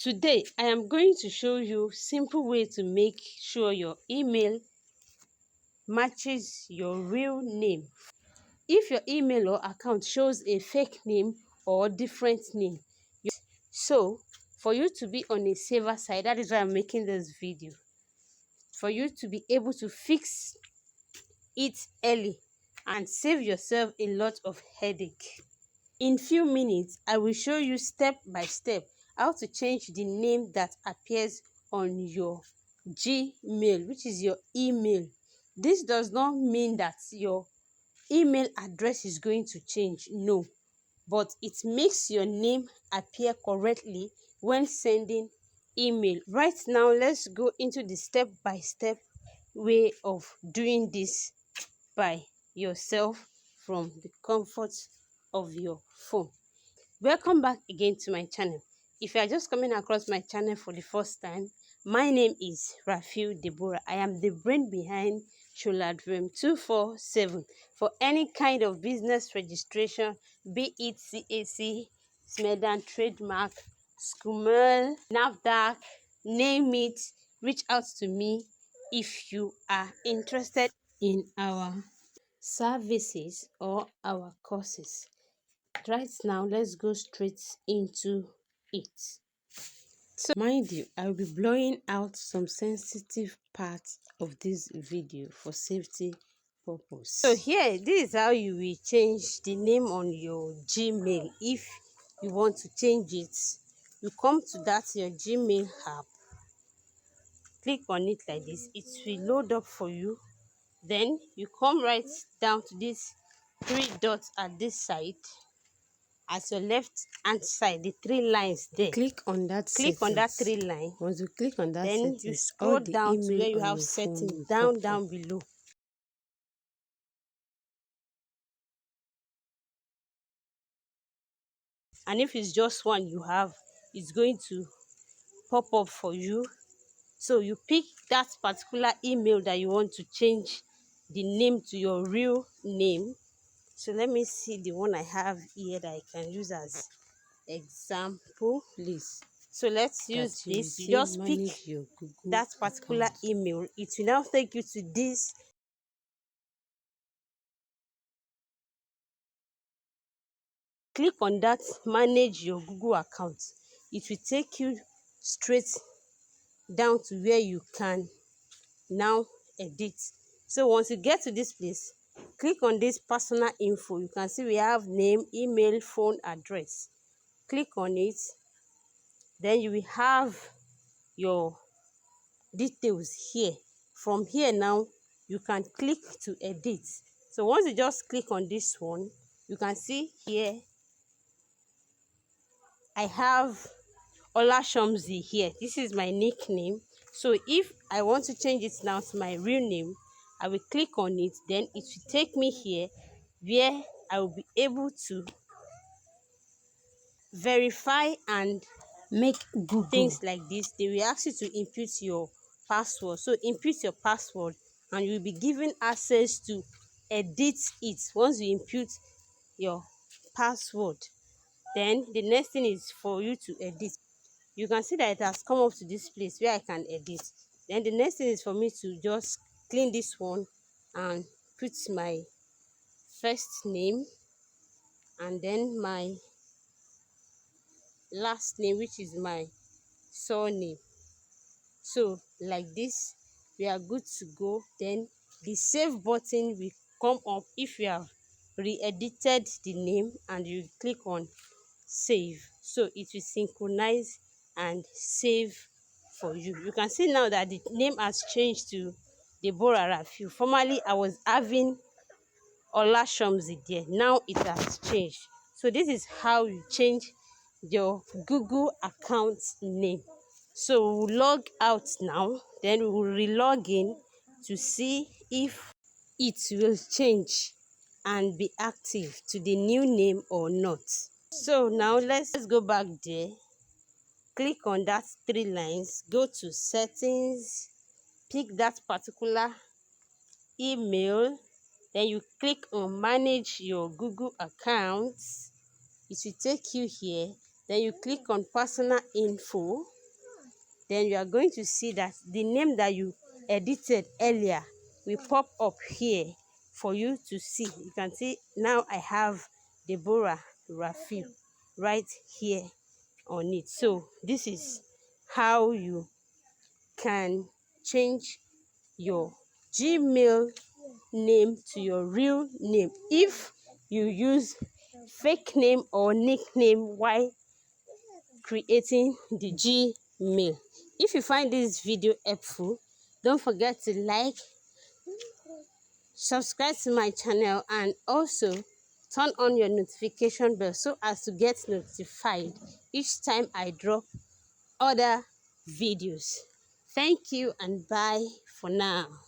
Today, I am going to show you simple way to make sure your email matches your real name. If your email or account shows a fake name or different name, so for you to be on a safer side, that is why I'm making this video. For you to be able to fix it early and save yourself a lot of headache. In few minutes, I will show you step by step how to change the name that appears on your Gmail, which is your email. This does not mean that your email address is going to change, no, but it makes your name appear correctly when sending email. Right now, let's go into the step-by-step way of doing this by yourself from the comfort of your phone. Welcome back again to my channel. If you are just coming across my channel for the first time, my name is Rafiu Deborah. I am the brain behind Sholadream 247 for any kind of business registration, be it CAC, SMEDAN, trademark, SCUML, NAFDAC, name it. Reach out to me if you are interested in our services or our courses. Right now, let's go straight into it. So mind you, I will be blowing out some sensitive parts of this video for safety purpose. So here, this is how you will change the name on your Gmail. If you want to change it, you come to that your Gmail app, click on it like this, it will load up for you. Then you come right down to this three dots at this side. At your left hand side, the three lines there. Click on that three line. Once you click on that, then you scroll down to where you have settings down below. And if it's just one you have, it's going to pop up for you. So you pick that particular email that you want to change the name to your real name. So let me see the one I have here that I can use as example, please. So let's use this. You just pick that particular email. It will now take you to this. Click on that manage your Google account. It will take you straight down to where you can now edit. So once you get to this place, click on this personal info. You can see we have name, email, phone, address. Click on it. Then you will have your details here. From here now, you can click to edit. So once you just click on this one, you can see here I have Olashomzi here. This is my nickname. So if I want to change it now to my real name, I will click on it. Then it will take me here where I will be able to verify and make Google things like this. They will ask you to input your password. So input your password and you will be given access to edit it. Once you input your password, then the next thing is for you to edit. You can see that it has come up to this place where I can edit. Then the next thing is for me to just clean this one and put my first name and then my last name, which is my surname. So like this, we are good to go. Then the save button will come up if you have re-edited the name and you click on save. So it will synchronize and save for you. You can see now that the name has changed to Deborah Rafiu. Formerly I was having Olashomzi there. Now it has changed. So this is how you change your Google account name. So we'll log out now, then we will re-log in to see if it will change and be active to the new name or not. So now let's go back there, click on that three lines, go to settings, pick that particular email, then you click on manage your Google account. It will take you here. Then you click on personal info. then you are going to see that the name that you edited earlier will pop up here for you to see. You can see now I have Deborah Rafiu right here on it. So this is how you can change your Gmail name to your real name if you use fake name or nickname while creating the Gmail. If you find this video helpful, don't forget to like, subscribe to my channel, and also turn on your notification bell so as to get notified each time I drop other videos. Thank you and bye for now.